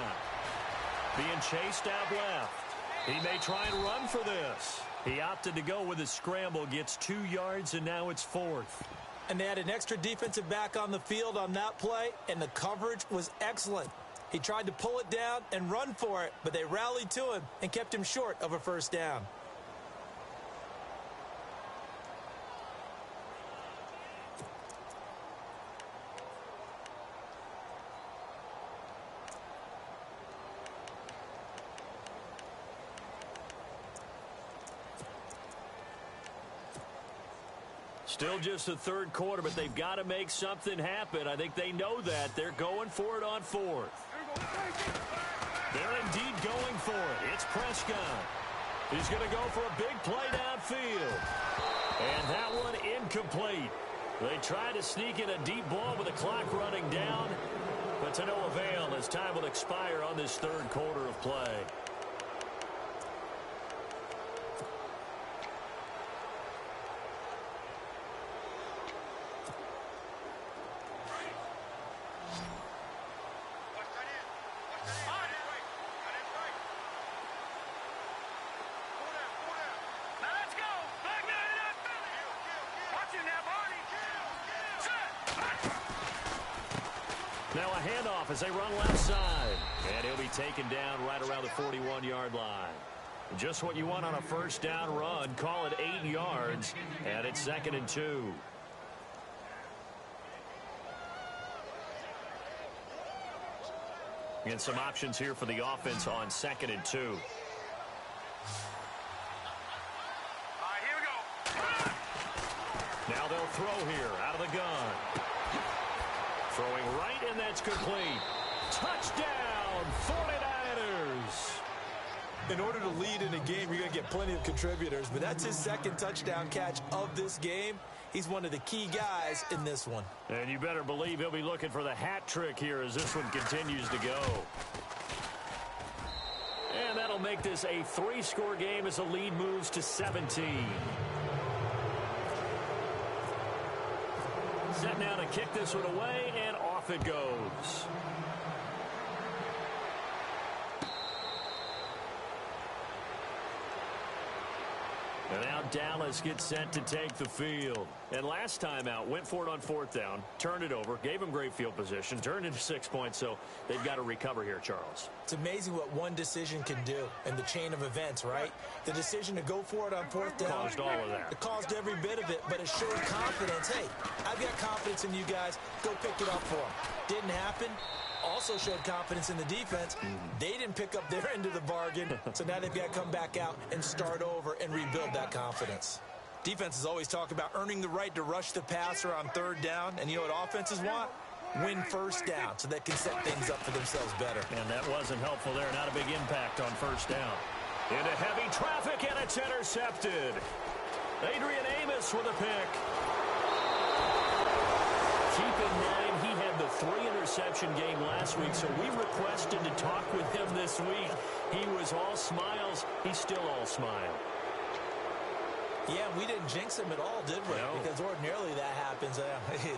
Speaker 7: being chased out left. He may try and run for this. He opted to go with a scramble, gets 2 yards, and now it's 4th.
Speaker 8: And they had an extra defensive back on the field on that play, and the coverage was excellent. He tried to pull it down and run for it, but they rallied to him and kept him short of a first down.
Speaker 7: Still just the 3rd quarter, but they've got to make something happen. I think they know that. They're going for it on 4th. They're indeed going for it. It's Prescott. He's going to go for a big play downfield. And that one incomplete. They try to sneak in a deep ball with the clock running down, but to no avail as time will expire on this 3rd quarter of play. Now a handoff as they run left side. And he'll be taken down right around the 41-yard line. Just what you want on a first down run. Call it 8 yards. And it's 2nd and 2. And some options here for the offense on 2nd and 2.
Speaker 9: All right, here we go.
Speaker 7: Now they'll throw here out of the gun. Throwing right, and that's complete. Touchdown, 49ers.
Speaker 8: In order to lead in a game, you're going to get plenty of contributors, but that's his second touchdown catch of this game. He's one of the key guys in this one.
Speaker 7: And you better believe he'll be looking for the hat trick here as this one continues to go. And that'll make this a 3-score game as the lead moves to 17. Set now to kick this one away, and off it goes. And now Dallas gets set to take the field. And last time out, went for it on 4th down, turned it over, gave them great field position, turned into 6 points, so they've got to recover here, Charles.
Speaker 8: It's amazing what one decision can do in the chain of events, right? The decision to go for it on 4th down.
Speaker 7: Caused all of that.
Speaker 8: It caused every bit of it, but it showed confidence. Hey, I've got confidence in you guys. Go pick it up for them. Didn't happen. Also showed confidence in the defense. They didn't pick up their end of the bargain, so now they've got to come back out and start over and rebuild that confidence. Defenses always talk about earning the right to rush the passer on 3rd down, and you know what offenses want? Win 1st down so they can set things up for themselves better.
Speaker 7: And that wasn't helpful there. Not a big impact on 1st down. Into heavy traffic, and it's intercepted. Adrian Amos with a pick. Keep in mind, he had the 3-interception game last week, so we requested to talk with him this week. He was all smiles. He's still all smile.
Speaker 8: Yeah, we didn't jinx him at all, did we?
Speaker 7: No.
Speaker 8: Because ordinarily that happens.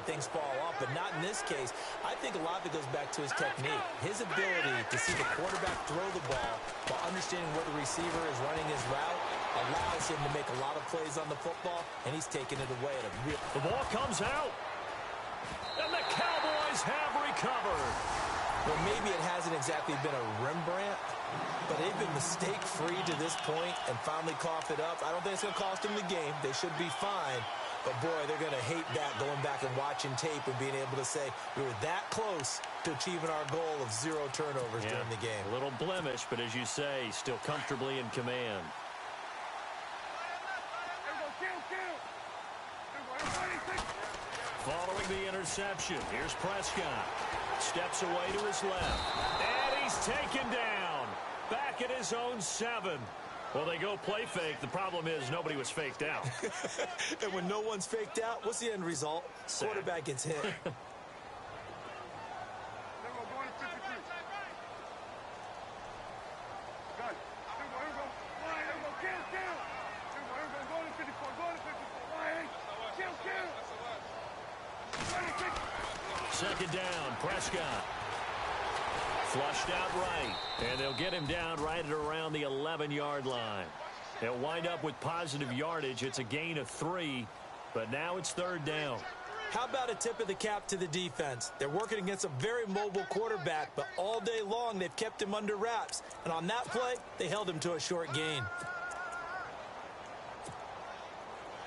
Speaker 8: Things fall off, but not in this case. I think a lot of it goes back to his technique. His ability to see the quarterback throw the ball while understanding where the receiver is running his route allows him to make a lot of plays on the football, and he's taking it away at a real...
Speaker 7: The ball comes out. And the Cowboys have recovered.
Speaker 8: Well, maybe it hasn't exactly been a Rembrandt, but they've been mistake-free to this point and finally coughed it up. I don't think it's going to cost them the game. They should be fine. But, boy, they're going to hate that, going back and watching tape and being able to say we were that close to achieving our goal of 0 turnovers during the game.
Speaker 7: A little blemish, but as you say, still comfortably in command. Following the interception, here's Prescott. Steps away to his left. And he's taken down. Back at his own 7. Well, they go play fake. The problem is nobody was faked out.
Speaker 8: And when no one's faked out, what's the end result?
Speaker 7: Sad.
Speaker 8: Quarterback gets hit.
Speaker 7: Second down, Prescott. Flushed out right, and they'll get him down right at around the 11-yard line. They'll wind up with positive yardage. It's a gain of 3, but now it's 3rd down.
Speaker 8: How about a tip of the cap to the defense? They're working against a very mobile quarterback, but all day long they've kept him under wraps. And on that play, they held him to a short gain.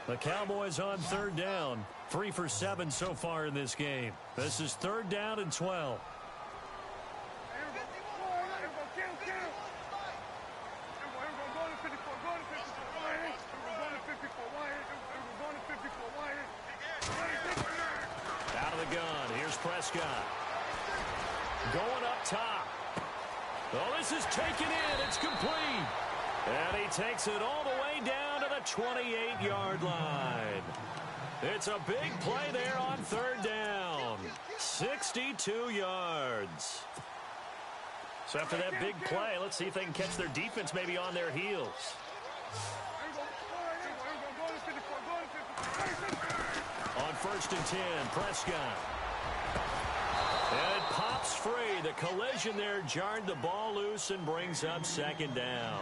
Speaker 7: The Cowboys on 3rd down. 3 for 7 so far in this game. This is 3rd down and 12. Out of the gun. Here's Prescott. Going up top. Oh, this is taken in. It's complete. And he takes it all the way down to the 28-yard line. It's a big play there on 3rd down. 62 yards. So after that big play, let's see if they can catch their defense maybe on their heels. On 1st and 10, Prescott. And it pops free. The collision there jarred the ball loose and brings up 2nd down.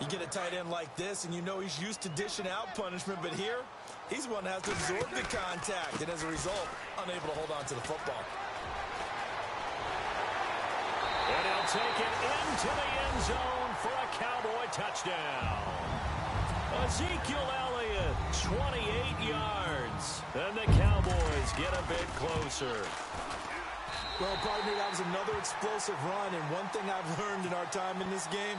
Speaker 8: You get a tight end like this, and you know he's used to dishing out punishment, but here, he's one that has to absorb the contact, and as a result, unable to hold on to the football.
Speaker 7: And he'll take it into the end zone for a Cowboy touchdown. Ezekiel Elliott, 28 yards. And the Cowboys get a bit closer.
Speaker 8: Well, partner, that was another explosive run, and one thing I've learned in our time in this game,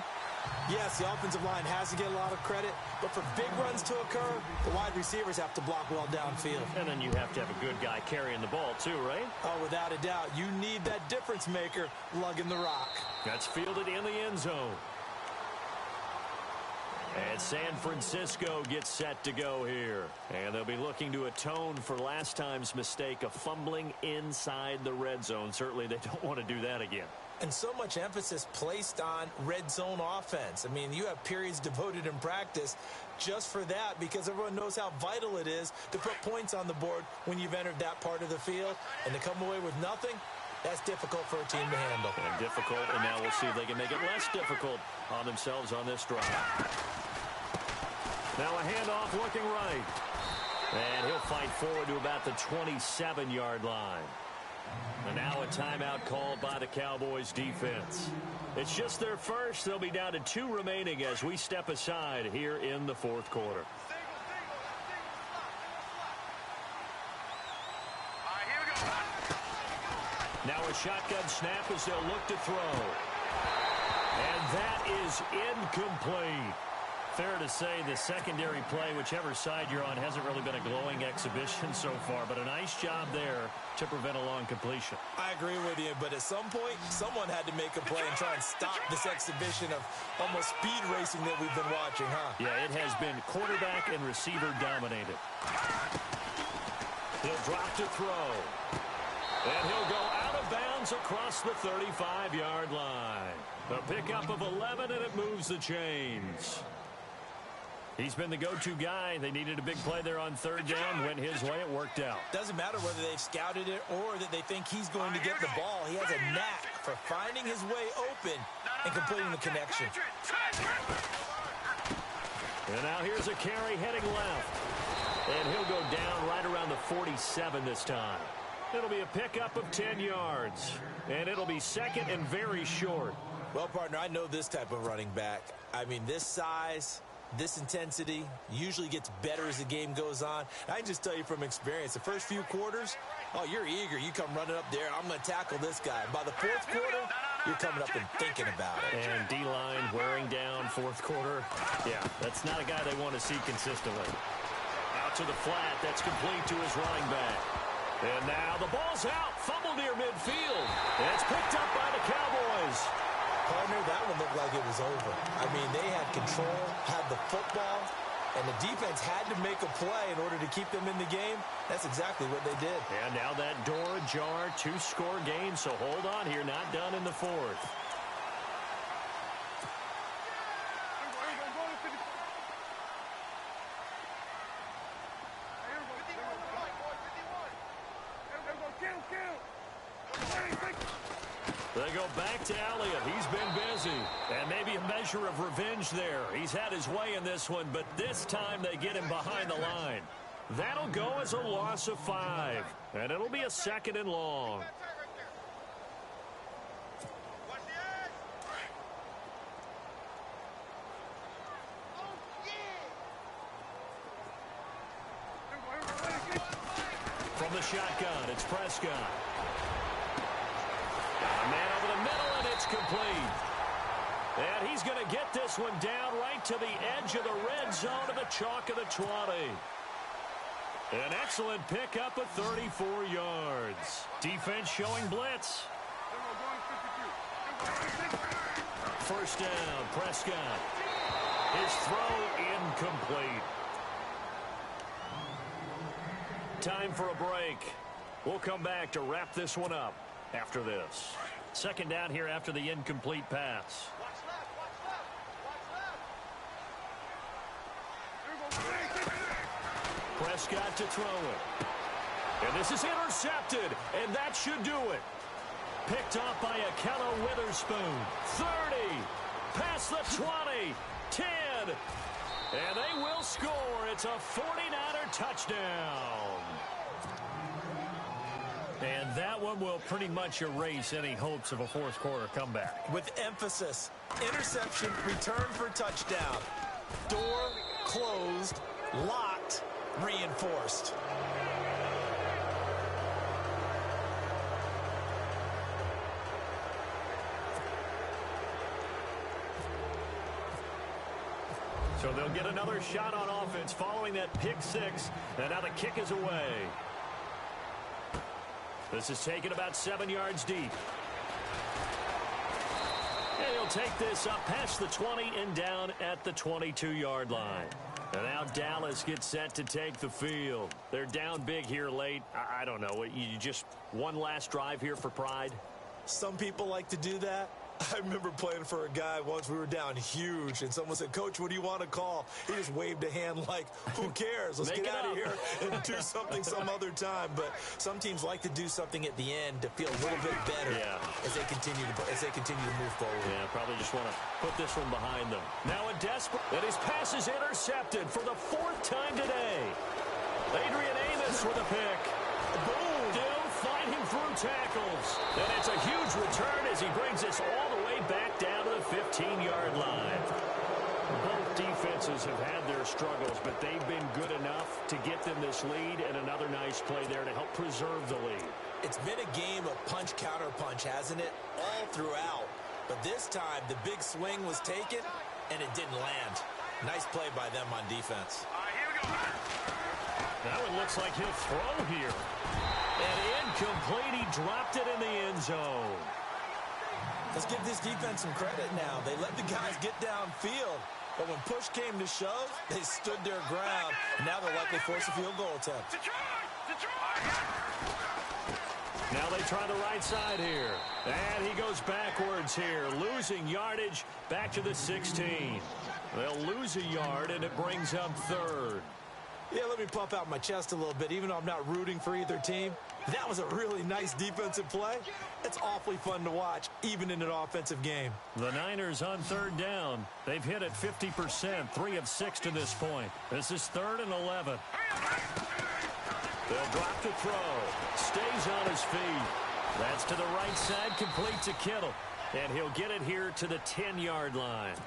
Speaker 8: Yes, the offensive line has to get a lot of credit, but for big runs to occur, the wide receivers have to block well downfield.
Speaker 7: And then you have to have a good guy carrying the ball too, right?
Speaker 8: Oh, without a doubt. You need that difference maker lugging the rock.
Speaker 7: That's fielded in the end zone. And San Francisco gets set to go here. And they'll be looking to atone for last time's mistake of fumbling inside the red zone. Certainly they don't want to do that again.
Speaker 8: And so much emphasis placed on red zone offense. I mean, you have periods devoted in practice just for that because everyone knows how vital it is to put points on the board when you've entered that part of the field. And to come away with nothing, that's difficult for a team to handle.
Speaker 7: And difficult, and now we'll see if they can make it less difficult on themselves on this drive. Now a handoff looking right. And he'll fight forward to about the 27-yard line. And now a timeout called by the Cowboys defense. It's just their first. They'll be down to 2 remaining as we step aside here in the fourth quarter. Now a shotgun snap as they'll look to throw. And that is incomplete. Fair to say the secondary play, whichever side you're on, hasn't really been a glowing exhibition so far, but a nice job there to prevent a long completion.
Speaker 8: I agree with you, but at some point, someone had to make a play and try and stop this exhibition of almost speed racing that we've been watching, huh?
Speaker 7: Yeah, it has been quarterback and receiver dominated. He'll drop to throw. And he'll go out of bounds across the 35-yard line. A pickup of 11, and it moves the chains. He's been the go-to guy. They needed a big play there on third down. Went his way. It worked out.
Speaker 8: Doesn't matter whether they've scouted it or that they think he's going to get the ball. He has a knack for finding his way open and completing the connection.
Speaker 7: And now here's a carry heading left. And he'll go down right around the 47 this time. It'll be a pickup of 10 yards. And it'll be second and very short.
Speaker 8: Well, partner, I know this type of running back. I mean, this size, this intensity usually gets better as the game goes on. I can just tell you from experience, the first few quarters, oh, you're eager. You come running up there, I'm going to tackle this guy. By the fourth quarter, you're coming up and thinking about it.
Speaker 7: And D-line wearing down fourth quarter. Yeah, that's not a guy they want to see consistently. Out to the flat. That's complete to his running back. And now the ball's out. Fumble near midfield. And it's picked up by the Cowboys.
Speaker 8: Partner, that one looked like it was over. I mean, they had control, had the football, and the defense had to make a play in order to keep them in the game. That's exactly what they did.
Speaker 7: And now that door ajar, 2-score game, so hold on here, not done in the fourth. They go back to Elliott. He's been busy. And maybe a measure of revenge there. He's had his way in this one, but this time they get him behind the line. That'll go as a loss of 5. And it'll be a second and long. From the shotgun, it's Prescott. A man over the middle, and it's complete. And he's going to get this one down right to the edge of the red zone of the chalk of the 20. An excellent pickup of 34 yards. Defense showing blitz. First down, Prescott. His throw incomplete. Time for a break. We'll come back to wrap this one up after this. Second down here after the incomplete pass. Prescott to throw it. And this is intercepted, and that should do it. Picked off by Akello Witherspoon. 30, past the 20, 10, and they will score. It's a 49er touchdown. And that one will pretty much erase any hopes of a fourth quarter comeback.
Speaker 8: With emphasis, interception, return for touchdown. Door closed, locked, reinforced.
Speaker 7: So they'll get another shot on offense following that pick six. And now the kick is away. This is taken about 7 yards deep. And he'll take this up past the 20 and down at the 22-yard line. And now Dallas gets set to take the field. They're down big here late. I don't know. You just one last drive here for pride?
Speaker 8: Some people like to do that. I remember playing for a guy once. We were down huge, and someone said, "Coach, what do you want to call?" He just waved a hand like, who cares? Let's get out of here and do something some other time. But some teams like to do something at the end to feel a little bit better as they continue to move forward.
Speaker 7: Yeah, probably just want to put this one behind them. Now a desperate, and his pass is intercepted for the 4th time today. Adrian Amos with a pick. Boom! Still fighting through tackles. And it's a huge return as he brings us all the way back down to the 15-yard line. Both defenses have had their struggles, but they've been good enough to get them this lead, and another nice play there to help preserve the lead.
Speaker 8: It's been a game of punch-counter-punch, hasn't it? All throughout. But this time, the big swing was taken, and it didn't land. Nice play by them on defense.
Speaker 7: Here we go. Now it looks like he'll throw here. And incomplete. He dropped it in the end zone.
Speaker 8: Let's give this defense some credit now. They let the guys get downfield. But when push came to shove, they stood their ground. And now they'll likely force a field goal attempt.
Speaker 7: Now they try the right side here. And he goes backwards here, losing yardage back to the 16. They'll lose a yard, and it brings up 3rd.
Speaker 8: Yeah, let me puff out my chest a little bit, even though I'm not rooting for either team. That was a really nice defensive play. It's awfully fun to watch, even in an offensive game.
Speaker 7: The Niners on 3rd down. They've hit it 50%, 3 of 6 to this point. This is 3rd and 11. They'll drop the throw. Stays on his feet. That's to the right side, complete to Kittle. And he'll get it here to the 10-yard line.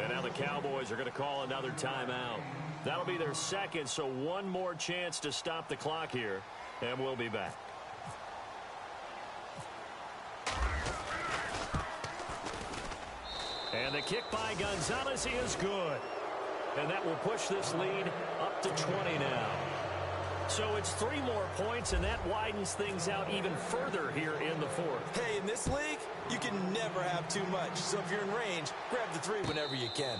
Speaker 7: And now the Cowboys are going to call another timeout. That'll be their 2nd, so one more chance to stop the clock here, and we'll be back. And the kick by Gonzalez is good. And that will push this lead up to 20 now. So it's 3 more points, and that widens things out even further here in the 4th.
Speaker 8: Hey, in this league, you can never have too much. So if you're in range, grab the 3 whenever you can.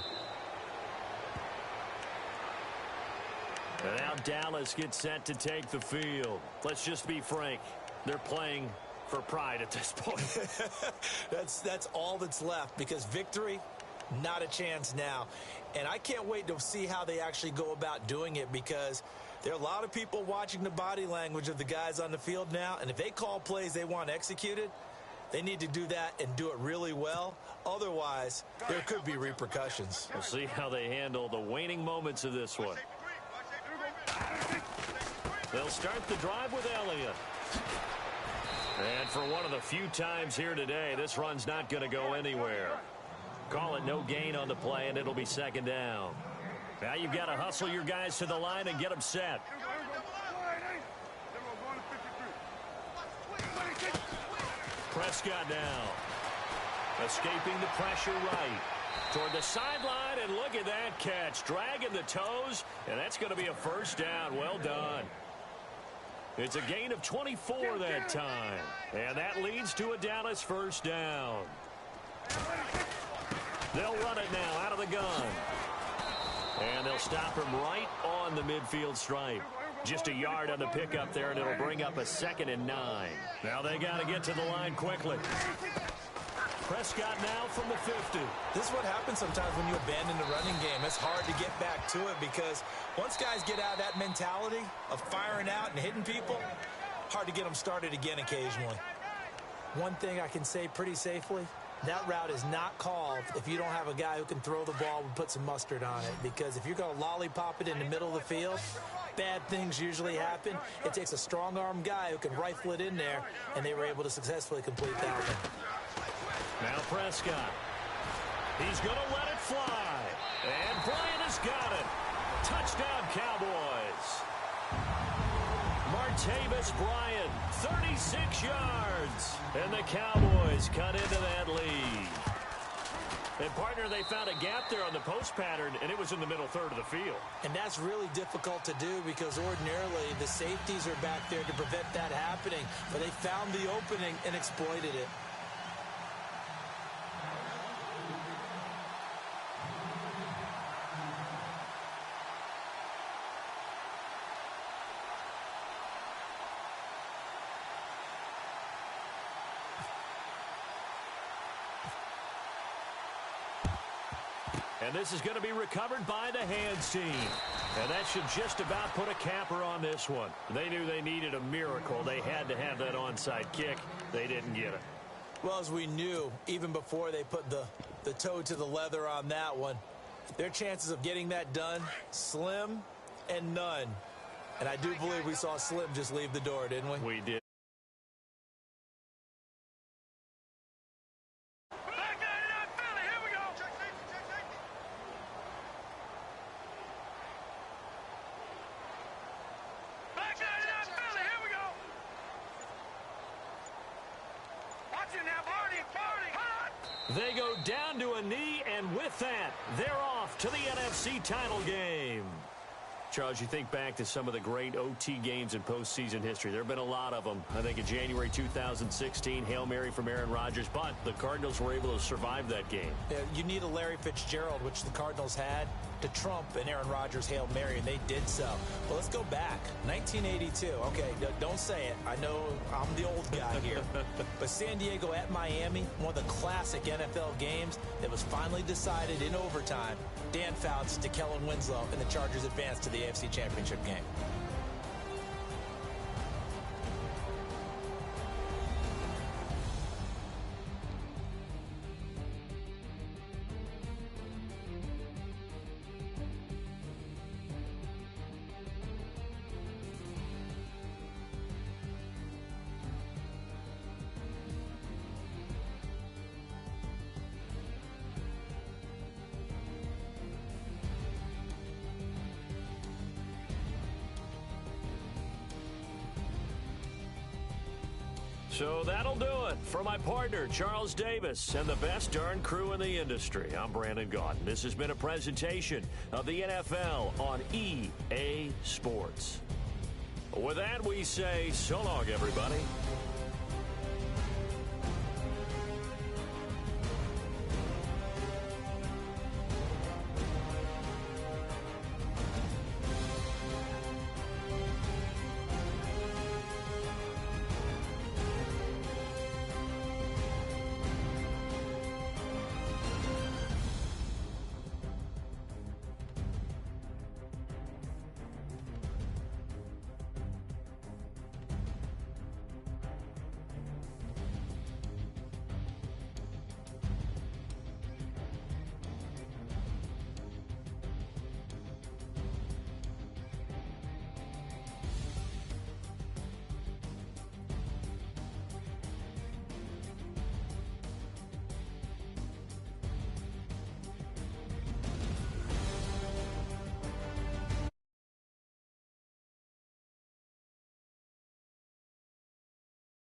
Speaker 7: And now Dallas gets set to take the field. Let's just be frank. They're playing for pride at this point.
Speaker 8: That's all that's left, because victory, not a chance now. And I can't wait to see how they actually go about doing it, because there are a lot of people watching the body language of the guys on the field now, and if they call plays they want executed, they need to do that and do it really well. Otherwise, there could be repercussions.
Speaker 7: We'll see how they handle the waning moments of this one. They'll start the drive with Elliott. And for one of the few times here today, this run's not going to go anywhere. Call it no gain on the play, and it'll be 2nd down. Now you've got to hustle your guys to the line and get them set. Prescott now. Escaping the pressure right. Toward the sideline, and look at that catch. Dragging the toes, and that's going to be a 1st down. Well done. It's a gain of 24 that time. And that leads to a Dallas 1st down. They'll run it now out of the gun. And they'll stop him right on the midfield stripe. Just a yard on the pickup there, and it'll bring up a 2nd and 9. Now they got to get to the line quickly. Prescott now from the 50.
Speaker 8: This is what happens sometimes when you abandon the running game. It's hard to get back to it, because once guys get out of that mentality of firing out and hitting people, hard to get them started again occasionally. One thing I can say pretty safely, that route is not called if you don't have a guy who can throw the ball and put some mustard on it. Because if you're going to lollipop it in the middle of the field, bad things usually happen. It takes a strong-arm guy who can rifle it in there, and they were able to successfully complete that one.
Speaker 7: Now Prescott. He's going to let it fly. And Bryant has got it. Touchdown, Cowboys. Martavis Bryant, 36 yards. And the Cowboys cut into that lead. And, partner, they found a gap there on the post pattern, and it was in the middle third of the field.
Speaker 8: And that's really difficult to do because ordinarily the safeties are back there to prevent that happening. But they found the opening and exploited it.
Speaker 7: And this is going to be recovered by the hands team. And that should just about put a capper on this one. They knew they needed a miracle. They had to have that onside kick. They didn't get it.
Speaker 8: Well, as we knew, even before they put the toe to the leather on that one, their chances of getting that done, slim and none. And I do believe we saw Slim just leave the door, didn't we?
Speaker 7: We did. They go down to a knee, and with that, they're off to the NFC title game. Charles, you think back to some of the great OT games in postseason history. There have been a lot of them. I think in January 2016, Hail Mary from Aaron Rodgers, but the Cardinals were able to survive that game.
Speaker 8: Yeah, you need a Larry Fitzgerald, which the Cardinals had, to trump an Aaron Rodgers Hail Mary, and they did so. But let's go back. 1982. Okay, don't say it. I know I'm the old guy here. But San Diego at Miami, one of the classic NFL games that was finally decided in overtime. Dan Fouts to Kellen Winslow, and the Chargers advanced to the AFC Championship game.
Speaker 7: So that'll do it for my partner, Charles Davis, and the best darn crew in the industry. I'm Brandon Gaudin. This has been a presentation of the NFL on EA Sports. With that, we say so long, everybody.